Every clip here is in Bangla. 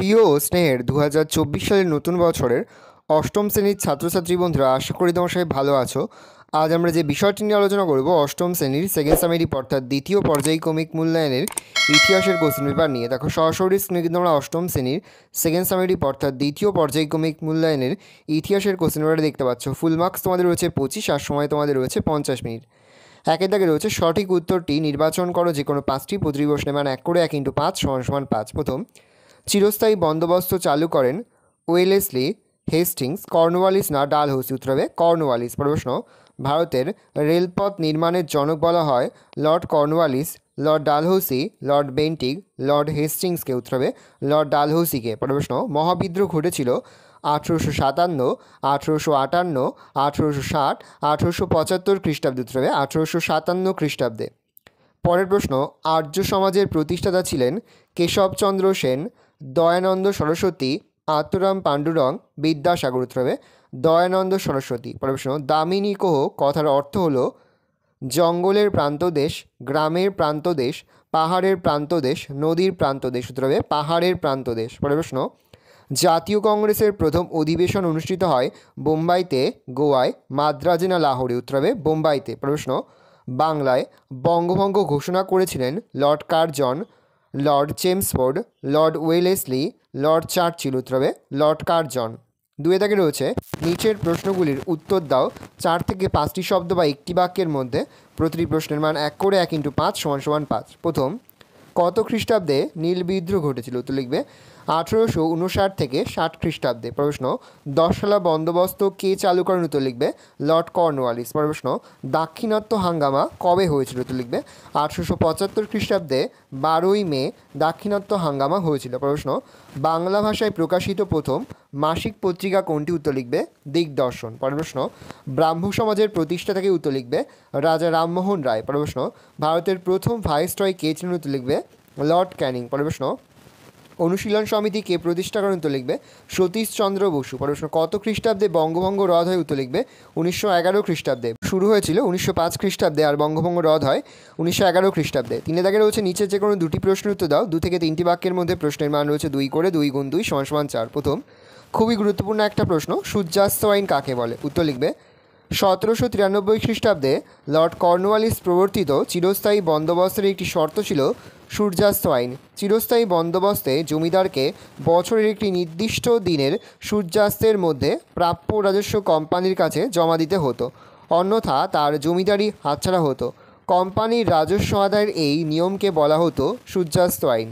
প্রিয় ও স্নেহের 2024 সালের নতুন বছরের অষ্টম শ্রেণীর ছাত্রছাত্রী বন্ধুরা, আশা করি তোমার সবাই ভালো আছো। আজ আমরা যে বিষয়টি নিয়ে আলোচনা করব অষ্টম শ্রেণীর সেকেন্ড সামেরিপ অর্থাৎ দ্বিতীয় পর্যায়ক্রমিক মূল্যায়নের ইতিহাসের কোশ্চেন পেপার নিয়ে। দেখো সরাসরি স্ক্রিনে কিন্তু আমরা অষ্টম শ্রেণীর সেকেন্ড সামেরিপ অর্থাৎ দ্বিতীয় পর্যায়ক্রমিক মূল্যায়নের ইতিহাসের কোশ্চেন পেপারটা দেখতে পাচ্ছ। ফুল মার্কস তোমাদের রয়েছে 25 আর সময় তোমাদের রয়েছে 50 মিনিট। একের দাগে রয়েছে সঠিক উত্তরটি নির্বাচন করো যে কোনো পাঁচটি প্রতিটি প্রশ্নে, মান 1 করে 1 × 5 = 5। প্রথম, চিরস্থায়ী বন্দোবস্ত চালু করেন ওয়েলেসলি, হেস্টিংস, কর্নওয়ালিস না ডালহৌসি? উত্তর হবে কর্নওয়ালিস। প্রশ্ন, ভারতের রেলপথ নির্মাণের জনক বলা হয় Lord Cornwallis, Lord Dalhousie, Lord Bentinck, Lord হেস্টিংসকে? উত্তর হবে লর্ড ডালহৌসিকে। প্রশ্ন, মহাবিদ্রোহ ঘটেছিল 1857, 1858, 1860, 1875 খ্রিস্টাব্দে? উত্তর হবে 1857 খ্রিস্টাব্দে। পরের প্রশ্ন, আর্য সমাজের প্রতিষ্ঠাতা ছিলেন কেশবচন্দ্র সেন, দয়ানন্দ সরস্বতী, আত্মরাম পাণ্ডুরং, বিদ্যাসাগর? উত্তর হবে দয়ানন্দ সরস্বতী। পরের প্রশ্ন, দামিনী কোহ কথার অর্থ হলো জঙ্গলের প্রান্তদেশ, গ্রামের প্রান্তদেশ, পাহাড়ের প্রান্তদেশ, নদীর প্রান্তদেশ? উত্তর হবে পাহাড়ের প্রান্তদেশ। পরের প্রশ্ন, জাতীয় কংগ্রেসের প্রথম অধিবেশন অনুষ্ঠিত হয় বোম্বাইতে, গোয়ায়, মাদ্রাজে না লাহোরে? উত্তর হবে বোম্বাইতে। প্রশ্ন, বাংলায় বঙ্গভঙ্গ ঘোষণা করেছিলেন Lord Curzon, Lord Chelmsford, Lord Wellesley, Lord Churchill? উত্তর হবে লর্ড কার্জন। দুয়ে দাগে রয়েছে নিচের প্রশ্নগুলির উত্তর দাও 4 থেকে 5টি শব্দ বা একটি বাক্যের মধ্যে। প্রতিটি প্রশ্নের মান 1 করে 1 × 5 = 5। প্রথম, কত খ্রিস্টাব্দে নীল বিদ্রোহ ঘটেছিল? উত্তর লিখবে 1859 থেকে 60 খ্রিস্টাব্দে। প্রশ্ন, 10 সালা বন্দোবস্ত কে চালু করেন? উত্তর লিখবে লর্ড কর্নওয়ালিস। প্রশ্ন, দাক্ষিণাত্য হাঙ্গামা কবে হয়েছিল? উত্তর লিখবে 1875 খ্রিস্টাব্দে 12ই মে দাক্ষিণাত্য হাঙ্গামা হয়েছিল। প্রশ্ন, বাংলা ভাষায় প্রকাশিত প্রথম মাসিক পত্রিকা কোনটি? উত্তর লিখবে দিগদর্শন। প্রশ্ন, ব্রাহ্ম সমাজের প্রতিষ্ঠাতাকে? উত্তর লিখবে রাজা রামমোহন রায়। প্রশ্ন, ভারতের প্রথম ভাইসরয় কে ছিলেন? উত্তর লিখবে লর্ড ক্যানিং। প্রশ্ন, অনুশীলন সমিতি কে প্রতিষ্ঠা করেন? উত্তর লিখবে সতীশচন্দ্র বসু। প্রশ্ন, কত খ্রিস্টাব্দে বঙ্গভঙ্গ রদ হয়? উত্তর লিখবে 1911 খ্রিস্টাব্দে। শুরু হয়েছিল 1905 খ্রিস্টাব্দে আর বঙ্গভঙ্গ রদ হয় 1911 খ্রিস্টাব্দে। 3 দাগে রয়েছে নিচে যে কোনো দুটি প্রশ্নের উত্তর দাও। 2 থেকে 3টি বাক্যের মধ্যে প্রশ্নের মান রয়েছে 2 করে 2 × 2 = 4। প্রথম, খুবই গুরুত্বপূর্ণ একটা প্রশ্ন, সূর্যাস্ত আইন কাকে বলে? উত্তর লিখবে 1793 খ্রিস্টাব্দে লর্ড কর্নওয়ালিস প্রবর্তিত চিরস্থায়ী বন্দোবস্তের একটি শর্ত ছিল সূর্যাস্ত আইন। চিরস্থায়ী বন্দোবস্তে জমিদারকে বছরের একটি নির্দিষ্ট দিনের সূর্যাস্তের মধ্যে প্রাপ্য রাজস্ব কোম্পানির কাছে জমা দিতে হতো, অন্যথা তার জমিদারি হাতছাড়া হতো। কোম্পানির রাজস্ব আদায়ের এই নিয়মকে বলা হতো সূর্যাস্ত আইন।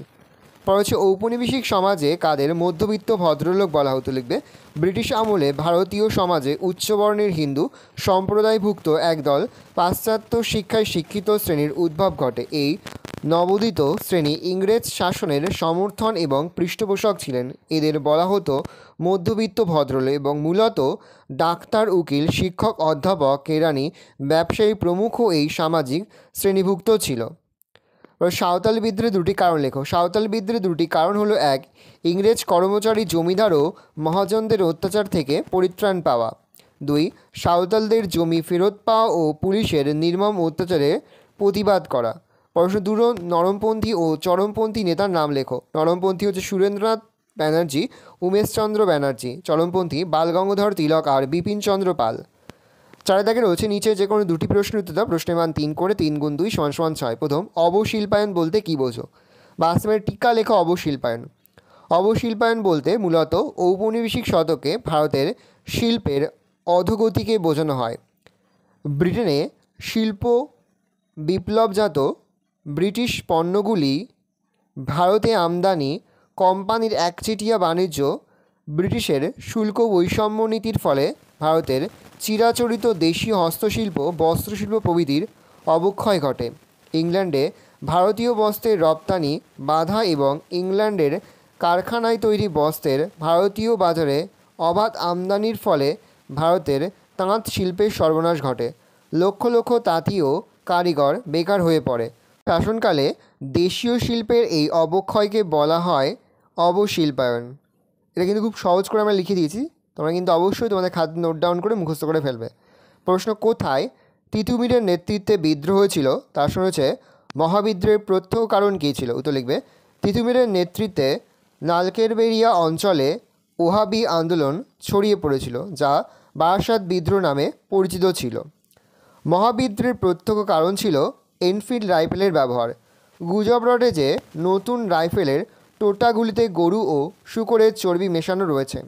পরে হচ্ছে, ঔপনিবেশিক সমাজে কাদের মধ্যবিত্ত ভদ্রলোক বলা হতো? লিখবে ব্রিটিশ আমলে ভারতীয় সমাজে উচ্চবর্ণের হিন্দু সম্প্রদায়ভুক্ত একদল পাশ্চাত্য শিক্ষায় শিক্ষিত শ্রেণীর উদ্ভব ঘটে। এই নবোদিত শ্রেণী ইংরেজ শাসনের সমর্থন এবং পৃষ্ঠপোষক ছিলেন। এদের বলা হতো মধ্যবিত্ত ভদ্রলোক এবং মূলত ডাক্তার, উকিল, শিক্ষক, অধ্যাপক, কেরানি, ব্যবসায়ী প্রমুখ এই সামাজিক শ্রেণীভুক্ত ছিল। সাঁওতাল বিদ্রোহের 2টি কারণ লেখো। সাঁওতাল বিদ্রোহের 2টি কারণ হলো 1, ইংরেজ কর্মচারী জমিদার ও মহাজনদের অত্যাচার থেকে পরিত্রাণ পাওয়া। 2, সাঁওতালদের জমি ফেরত পাওয়া ও পুলিশের নির্মম অত্যাচারে প্রতিবাদ করা। প্রশ্ন 2, নরমপন্থী ও চরমপন্থী নেতার নাম লেখো। নরমপন্থী হচ্ছে সুরেন্দ্রনাথ ব্যানার্জি, উমেশচন্দ্র ব্যানার্জি। চরমপন্থী বালগঙ্গাধর তিলক আর বিপিনচন্দ্র পাল। 4 দাগে রয়েছে নিচে যে কোনো দুটি প্রশ্নের উত্তর দাও। প্রশ্নের মান 3 করে 3 × 2 = 6। প্রথম, অবশিল্পায়ন বলতে কী বোঝো? বাস্তবের টিকা লেখা। অবশিল্পায়ন, অবশিল্পায়ন বলতে মূলত ঔপনিবেশিক শতকে ভারতের শিল্পের অধোগতিকে বোঝানো হয়। ব্রিটেনে শিল্প বিপ্লবজাত ব্রিটিশ পণ্যগুলি ভারতে আমদানি, কোম্পানির একচেটিয়া বাণিজ্য, ব্রিটিশের শুল্ক বৈষম্য নীতির ফলে ভারতের চিরাচরিত দেশীয় হস্তশিল্প, বস্ত্রশিল্প প্রভৃতির অবক্ষয় ঘটে। ইংল্যান্ডে ভারতীয় বস্ত্রের রপ্তানি বাধা এবং ইংল্যান্ডের কারখানায় তৈরি বস্ত্রের ভারতীয় বাজারে অবাধ আমদানির ফলে ভারতের তাঁত শিল্পের সর্বনাশ ঘটে। লক্ষ লক্ষ তাঁতি ও কারিগর বেকার হয়ে পড়ে। শাসনকালে দেশীয় শিল্পের এই অবক্ষয়কে বলা হয় অবশিল্পায়ন। এটা কিন্তু খুব সহজ করে আমরা লিখে দিয়েছি, তোমরা কিন্তু অবশ্যই তোমাদের খাদ্য নোট ডাউন করে মুখস্থ করে ফেলবে। প্রশ্ন, কোথায় তিতুমিরের নেতৃত্বে বিদ্রোহ হয়েছিল? তার সঙ্গে হচ্ছে মহাবিদ্রোহের প্রত্যহ কারণ কী ছিল? উত্তর লিখবে তিতুমিরের নেতৃত্বে নালকেরবেরিয়া অঞ্চলে ওহাবি আন্দোলন ছড়িয়ে পড়েছিল, যা বারাসাত বিদ্রোহ নামে পরিচিত ছিল। মহাবিদ্রোহের প্রত্যক্ষ কারণ ছিল এনফিল্ড রাইফেলের ব্যবহার। গুজব রটে যে নতুন রাইফেলের টোটাগুলিতে গরু ও শূকরের চর্বি মেশানো রয়েছে।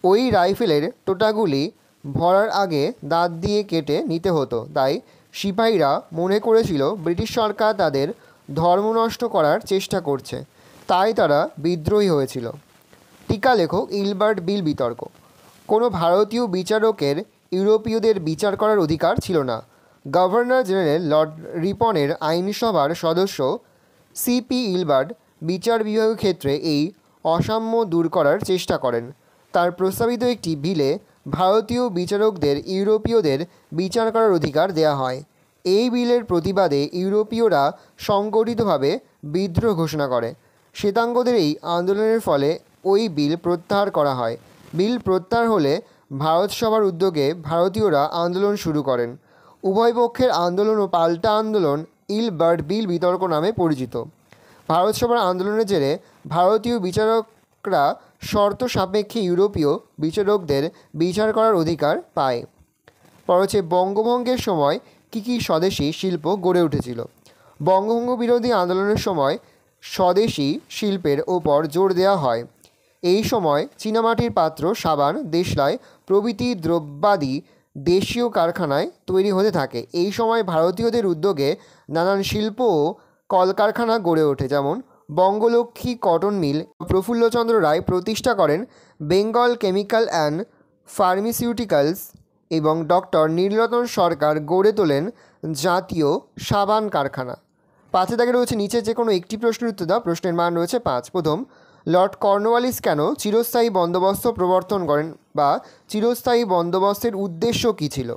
ওই রাইফেলের টোটাগুলি ভরার আগে দাঁত দিয়ে কেটে নিতে হতো, তাই সিপাহীরা মনে করেছিল ব্রিটিশ সরকার তাদের ধর্ম নষ্ট করার চেষ্টা করছে, তাই তারা বিদ্রোহী হয়েছিল। টিকা লেখক ইলবার্ট বিল বিতর্ক। কোনো ভারতীয় বিচারকের ইউরোপীয়দের বিচার করার অধিকার ছিল না। গভর্নর জেনারেল লর্ড রিপনের আইনসভার সদস্য সিপি ইলবার্ট বিচার বিভাগীয় ক্ষেত্রে এই অসাম্য দূর করার চেষ্টা করেন। তার প্রস্তাবিত একটি বিলে ভারতীয় বিচারকদের ইউরোপীয়দের বিচার করার অধিকার দেওয়া হয়। এই বিলের প্রতিবাদে ইউরোপীয়রা সংগঠিতভাবে বিদ্রোহ ঘোষণা করে। শ্বেতাঙ্গদের এই আন্দোলনের ফলে ওই বিল প্রত্যাহার করা হয়। বিল প্রত্যাহার হলে ভারত সভার উদ্যোগে ভারতীয়রা আন্দোলন শুরু করেন। উভয় পক্ষের আন্দোলন ও পাল্টা আন্দোলন ইলবার্ট বিল বিতর্ক নামে পরিচিত। ভারত সভার আন্দোলনের জেরে ভারতীয় বিচারকরা শর্ত সাপেক্ষে ইউরোপীয় বিচারকদের বিচার করার অধিকার পায়। পর হচ্ছে বঙ্গভঙ্গের সময় কী স্বদেশি শিল্প গড়ে উঠেছিল। বঙ্গভঙ্গ বিরোধী আন্দোলনের সময় স্বদেশি শিল্পের ওপর জোর দেওয়া হয়। এই সময় চীনামাটির পাত্র, সাবান, দেশলাই প্রভৃতি দ্রব্যাদি দেশীয় কারখানায় তৈরি হতে থাকে। এই সময় ভারতীয়দের উদ্যোগে নানান শিল্প ও কলকারখানা গড়ে ওঠে, যেমন বঙ্গলক্ষ্মী কটন মিল। প্রফুল্লচন্দ্র রায় প্রতিষ্ঠা করেন বেঙ্গল কেমিক্যাল অ্যান্ড ফার্মাসিউটিক্যালস এবং ডক্টর নীলরতন সরকার গড়ে তোলেন জাতীয় সাবান কারখানা। 5 দাগে রয়েছে নিচে যে কোনো একটি প্রশ্নের উত্তর দাও। প্রশ্নের মান রয়েছে 5। প্রথম, লর্ড কর্নওয়ালিস কেন চিরস্থায়ী বন্দোবস্ত প্রবর্তন করেন বা চিরস্থায়ী বন্দোবস্তের উদ্দেশ্য কী ছিল?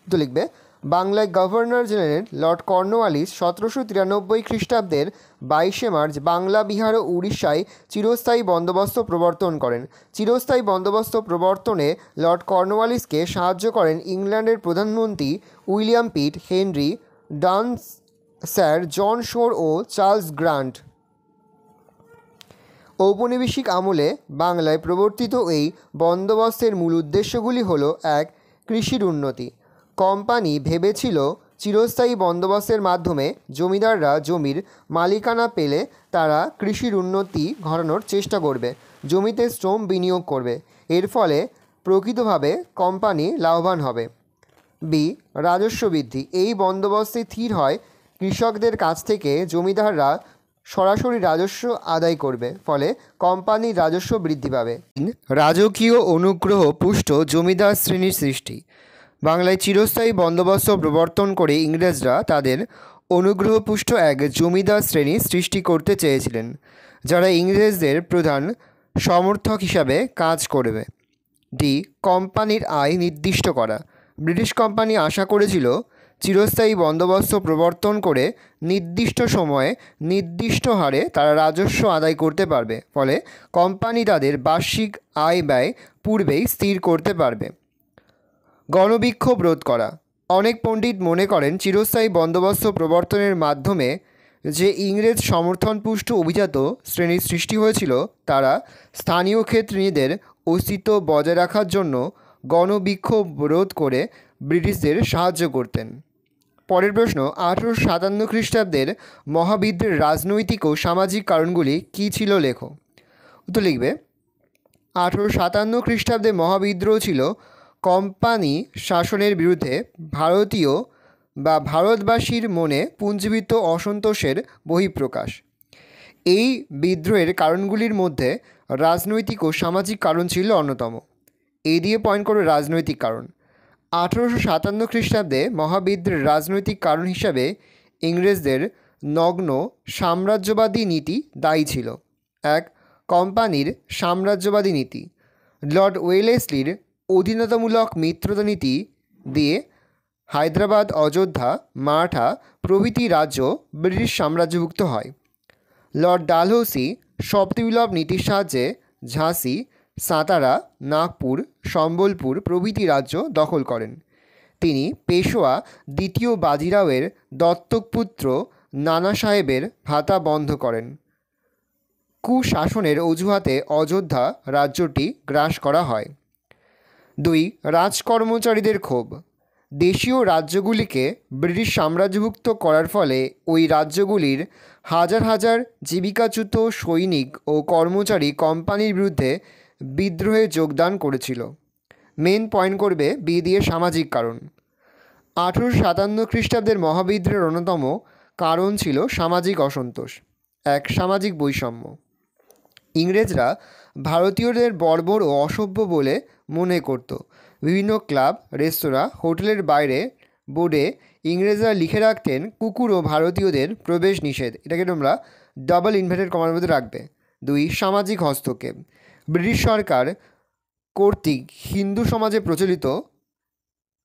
তো লিখবে, বাংলায় গভর্নর জেনারেল লর্ড কর্নওয়ালিস 1793 খ্রিস্টাব্দের 22 মার্চ বাংলা, বিহার ও উড়িষ্যায় চিরস্থায়ী বন্দোবস্ত প্রবর্তন করেন। চিরস্থায়ী বন্দোবস্ত প্রবর্তনে লর্ড কর্নওয়ালিসকে সাহায্য করেন ইংল্যান্ডের প্রধানমন্ত্রী William Pitt, Henry Dundas, sir John Shore ও চার্লস গ্রান্ট। ঔপনিবেশিক আমলে বাংলায় প্রবর্তিত এই বন্দোবস্তের মূল উদ্দেশ্যগুলি হল: 1. কৃষির উন্নতি। কোম্পানি ভেবেছিল চিরস্থায়ী বন্দোবস্তের মাধ্যমে জমিদাররা জমির মালিকানা পেলে তারা কৃষির উন্নতি ঘটানোর চেষ্টা করবে, জমিতে শ্রম বিনিয়োগ করবে। এর ফলে প্রকৃতভাবে কোম্পানি লাভবান হবে। বি. রাজস্ব বৃদ্ধি। এই বন্দোবস্তে স্থির হয় কৃষকদের কাছ থেকে জমিদাররা সরাসরি রাজস্ব আদায় করবে, ফলে কোম্পানির রাজস্ব বৃদ্ধি পাবে। রাজকীয় অনুগ্রহ পুষ্ট জমিদার শ্রেণীর সৃষ্টি। বাংলায় চিরস্থায়ী বন্দোবস্ত প্রবর্তন করে ইংরেজরা তাদের অনুগ্রহপুষ্ট এক জমিদার শ্রেণী সৃষ্টি করতে চেয়েছিলেন, যারা ইংরেজদের প্রধান সমর্থক হিসাবে কাজ করবে। ডি. কোম্পানির আয় নির্দিষ্ট করা। ব্রিটিশ কোম্পানি আশা করেছিল চিরস্থায়ী বন্দোবস্ত প্রবর্তন করে নির্দিষ্ট সময়ে নির্দিষ্ট হারে তারা রাজস্ব আদায় করতে পারবে, ফলে কোম্পানি তাদের বার্ষিক আয় ব্যয় পূর্বেই স্থির করতে পারবে। গণবিক্ষোভ রোধ করা। অনেক পণ্ডিত মনে করেন চিরস্থায়ী বন্দোবস্ত প্রবর্তনের মাধ্যমে যে ইংরেজ সমর্থনপুষ্ট অভিজাত শ্রেণীর সৃষ্টি হয়েছিল, তারা স্থানীয় ক্ষেত্রে নিজেদের অস্তিত্ব বজায় রাখার জন্য গণবিক্ষোভ রোধ করে ব্রিটিশদের সাহায্য করতেন। পরের প্রশ্ন, 1857 খ্রিস্টাব্দের মহাবিদ্রোহের রাজনৈতিক ও সামাজিক কারণগুলি কী ছিল? লেখো। উত্তর লিখবে, 1857 খ্রিস্টাব্দে মহাবিদ্রোহ ছিল কোম্পানি শাসনের বিরুদ্ধে ভারতীয় বা ভারতবাসীর মনে পুঞ্জীভূত অসন্তোষের বহিঃপ্রকাশ। এই বিদ্রোহের কারণগুলির মধ্যে রাজনৈতিক ও সামাজিক কারণ ছিল অন্যতম। এই দিয়ে পয়েন্ট করবে রাজনৈতিক কারণ। 1857 খ্রিস্টাব্দে মহাবিদ্রোহের রাজনৈতিক কারণ হিসাবে ইংরেজদের নগ্ন সাম্রাজ্যবাদী নীতি দায়ী ছিল। 1. কোম্পানির সাম্রাজ্যবাদী নীতি। লর্ড ওয়েলেসলির অধীনতামূলক মিত্রতা নীতি দিয়ে হায়দ্রাবাদ, অযোধ্যা, মারাঠা প্রভৃতি রাজ্য ব্রিটিশ সাম্রাজ্যভুক্ত হয়। লর্ড ডালহৌসি সপ্তবিপ্লব নীতির সাহায্যে ঝাঁসি, সাতারা, নাগপুর, সম্বলপুর প্রভৃতি রাজ্য দখল করেন। তিনি পেশোয়া দ্বিতীয় বাজিরাওয়ের দত্তক পুত্র নানা সাহেবের ভাতা বন্ধ করেন। কুশাসনের অজুহাতে অযোধ্যা রাজ্যটি গ্রাস করা হয়। 2. রাজকর্মচারীদের ক্ষোভ। দেশীয় রাজ্যগুলিকে ব্রিটিশ সাম্রাজ্যভুক্ত করার ফলে ওই রাজ্যগুলির হাজার হাজার জীবিকাচ্যুত সৈনিক ও কর্মচারী কোম্পানির বিরুদ্ধে বিদ্রোহে যোগদান করেছিল। মেন পয়েন্ট করবে বি দিয়ে সামাজিক কারণ। 1857 খ্রিস্টাব্দের মহাবিদ্রোহের অন্যতম কারণ ছিল সামাজিক অসন্তোষ। 1. সামাজিক বৈষম্য। ইংরেজরা ভারতীয়দের বর্বর ও অসভ্য বলে মনে করত। বিভিন্ন ক্লাব, রেস্তোরাঁ, হোটেলের বাইরে বোর্ডে ইংরেজরা লিখে রাখতেন কুকুর ও ভারতীয়দের প্রবেশ নিষেধ। এটাকে তোমরা ডাবল ইনভার্টেড কমার মধ্যে রাখবে। 2. সামাজিক হস্তক্ষেপ। ব্রিটিশ সরকার কর্তৃক হিন্দু সমাজে প্রচলিত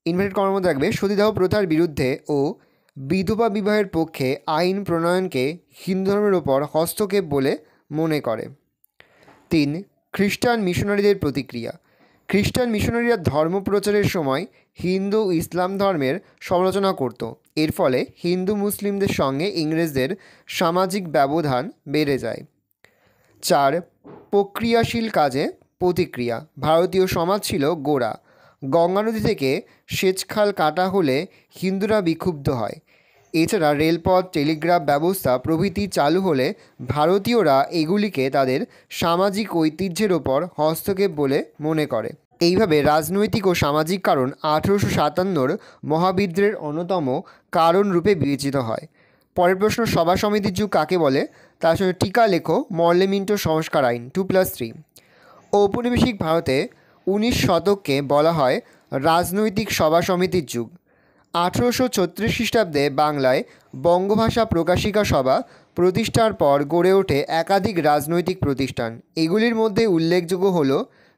ইনভার্টেড কমার মধ্যে রাখবে সতীদাহ প্রথার বিরুদ্ধে ও বিধবা বিবাহের পক্ষে আইন প্রণয়নকে হিন্দু ধর্মের ওপর হস্তক্ষেপ বলে মনে করে। 3. খ্রিস্টান মিশনারিদের প্রতিক্রিয়া। খ্রিস্টান মিশনারিরা ধর্ম প্রচারের সময় হিন্দু ও ইসলাম ধর্মের সমালোচনা করত। এর ফলে হিন্দু মুসলিমদের সঙ্গে ইংরেজদের সামাজিক ব্যবধান বেড়ে যায়। 4. প্রক্রিয়াশীল কাজে প্রতিক্রিয়া। ভারতীয় সমাজ ছিল গোঁড়া। গঙ্গা নদী থেকে সেচখাল কাটা হলে হিন্দুরা বিক্ষুব্ধ হয়। এছাড়া রেলপথ, টেলিগ্রাফ ব্যবস্থা প্রভৃতি চালু হলে ভারতীয়রা এগুলিকে তাদের সামাজিক ঐতিহ্যের ওপর হস্তক্ষেপ বলে মনে করে। এইভাবে রাজনৈতিক ও সামাজিক কারণ 1857 মহাবিদ্রোহের অন্যতম কারণ রূপে বিবেচিত হয়। পরের প্রশ্ন, সভা সমিতির যুগ কাকে বলে? তার সঙ্গে টিকা লেখো মর্লে মিন্টো সংস্কার আইন 2+3। ঔপনিবেশিক ভারতে 19 শতককে বলা হয় রাজনৈতিক সভা সমিতির যুগ। 1836 খ্রিস্টাব্দে বাংলায় বঙ্গভাষা প্রকাশিকা সভা প্রতিষ্ঠার পর গড়ে ওঠে একাধিক রাজনৈতিক প্রতিষ্ঠান। এগুলির মধ্যে উল্লেখযোগ্য হল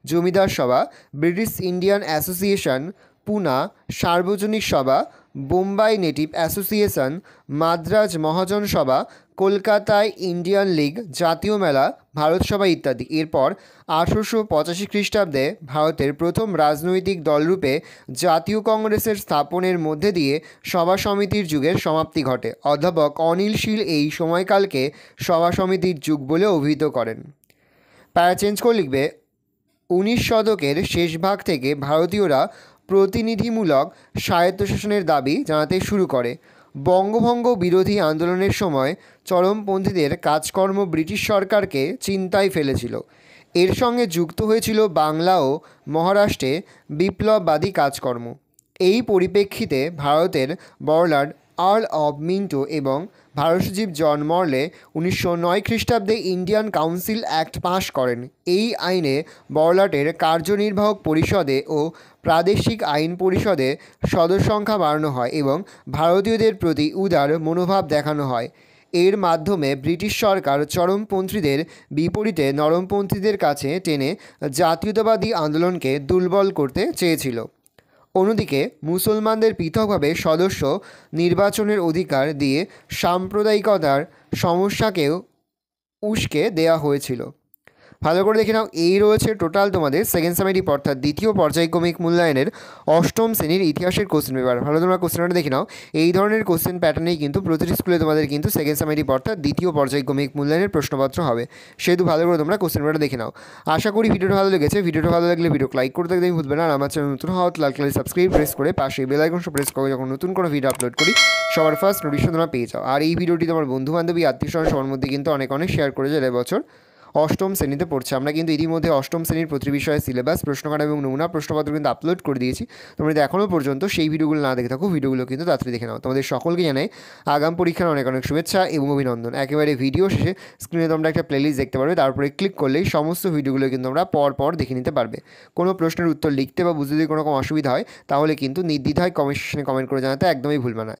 জমিদার সভা, ব্রিটিশ ইন্ডিয়ান অ্যাসোসিয়েশন, পুনা সার্বজনিক সভা, বোম্বাই নেটিভ অ্যাসোসিয়েশন, মাদ্রাজ মহাজন সভা, কলকাতায় ইন্ডিয়ান লীগ, জাতীয় মেলা, ভারত সভা ইত্যাদি। এরপর 1885 খ্রিস্টাব্দে ভারতের প্রথম রাজনৈতিক দলরূপে জাতীয় কংগ্রেসের স্থাপনের মধ্যে দিয়ে সভা সমিতির যুগের সমাপ্তি ঘটে। অধ্যাপক অনিল শীল এই সময়কালকে সভা সমিতির যুগ বলে অভিহিত করেন। প্যারা চেঞ্জ করে লিখবে 19 শতকের শেষ ভাগ থেকে ভারতীয়রা প্রতিনিধিমূলক স্বায়ত্তশাসনের দাবি জানাতে শুরু করে। বঙ্গভঙ্গ বিরোধী আন্দোলনের সময় চরমপন্থীদের কাজকর্ম ব্রিটিশ সরকারকে চিন্তায় ফেলেছিল। এর সঙ্গে যুক্ত হয়েছিল বাংলা ও মহারাষ্ট্রে বিপ্লববাদী কাজকর্ম। এই পরিপ্রেক্ষিতে ভারতের বড়লাট আর্ল অব মিন্টো এবং ভারত সচিব জন মর্লে 1909 খ্রিস্টাব্দে ইন্ডিয়ান কাউন্সিল অ্যাক্ট পাশ করেন। এই আইনে বড়লাটের কার্যনির্বাহক পরিষদে ও প্রাদেশিক আইন পরিষদে সদস্য সংখ্যা বাড়ানো হয় এবং ভারতীয়দের প্রতি উদার মনোভাব দেখানো হয়। এর মাধ্যমে ব্রিটিশ সরকার চরমপন্থীদের বিপরীতে নরমপন্থীদের কাছে টেনে জাতীয়তাবাদী আন্দোলনকে দুর্বল করতে চেয়েছিল। অন্যদিকে মুসলমানদের পৃথকভাবে সদস্য নির্বাচনের অধিকার দিয়ে সাম্প্রদায়িকতার সমস্যাকেও উস্কে দেওয়া হয়েছিল। ভালো করে দেখে নাও, এই রয়েছে টোটাল তোমাদের সেকেন্ড সেমিস্টার অর্থাৎ দ্বিতীয় পর্যায়ক্রমিক মূল্যায়নের অষ্টম শ্রেণীর ইতিহাসের কোশ্চেন পেপার। ভালো তোমরা কোশ্চেনটা দেখে নাও। এই ধরনের কোশ্চেন প্যাটার্নেই কিন্তু প্রতিটি স্কুলে তোমাদের কিন্তু সেকেন্ড সেমিস্টার অর্থাৎ দ্বিতীয় পর্যায়ক্রমিক মূল্যায়নের প্রশ্নপত্র হবে। সেহেতু ভালো করে তোমরা কোশ্চেন পেপারটা দেখে নাও। আশা করি ভিডিওটা ভালো লেগেছে। ভিডিওটা ভালো লাগলে ভিডিও লাইক করতে একদমই ভুলবে না। আর আমার চ্যানেল নতুন হওয়া লাল কালার সাবস্ক্রাইব প্রেস করে পাশে বেল আইকন প্রেস করে যখন নতুন কোনো ভিডিও আপলোড করি সবার ফার্স্ট নোটিফিকেশন তোমরা পেয়ে যাও। আর এই ভিডিওটি তোমার বন্ধু বান্ধবী আত্মীয়স্বজন সবার মধ্যে কিন্তু অনেক শেয়ার করে যায়। এবছর অষ্টম শ্রেণীতে পড়ছে। আমরা কিন্তু ইতিমধ্যে অষ্টম শ্রেণীর প্রতি বিষয়ে সিলেবাস, প্রশ্নকাঠামো এবং নমুনা প্রশ্নপত্র কিন্তু আপলোড করে দিয়েছি। তোমরা যদি এখনও পর্যন্ত সেই ভিডিওগুলো না দেখে থাকো, ভিডিওগুলো কিন্তু তাড়াতাড়ি দেখে নাও। তোমাদের সকলকে জানাই আগাম পরীক্ষার অনেক শুভেচ্ছা এবং অভিনন্দন। একেবারে ভিডিও শেষে স্ক্রিনে তোমরা একটা প্লেলিস্ট দেখতে পারবে, তারপরে ক্লিক করলেই সমস্ত ভিডিওগুলো কিন্তু তোমরা পর দেখে নিতে পারবে। কোনো প্রশ্নের উত্তর লিখতে বা বুঝতে যদি কোনো রকম অসুবিধা হয় তাহলে কিন্তু নির্দ্বিধায় কমেন্ট সেকশনে কমেন্ট করে জানাতে একদমই ভুলবে না।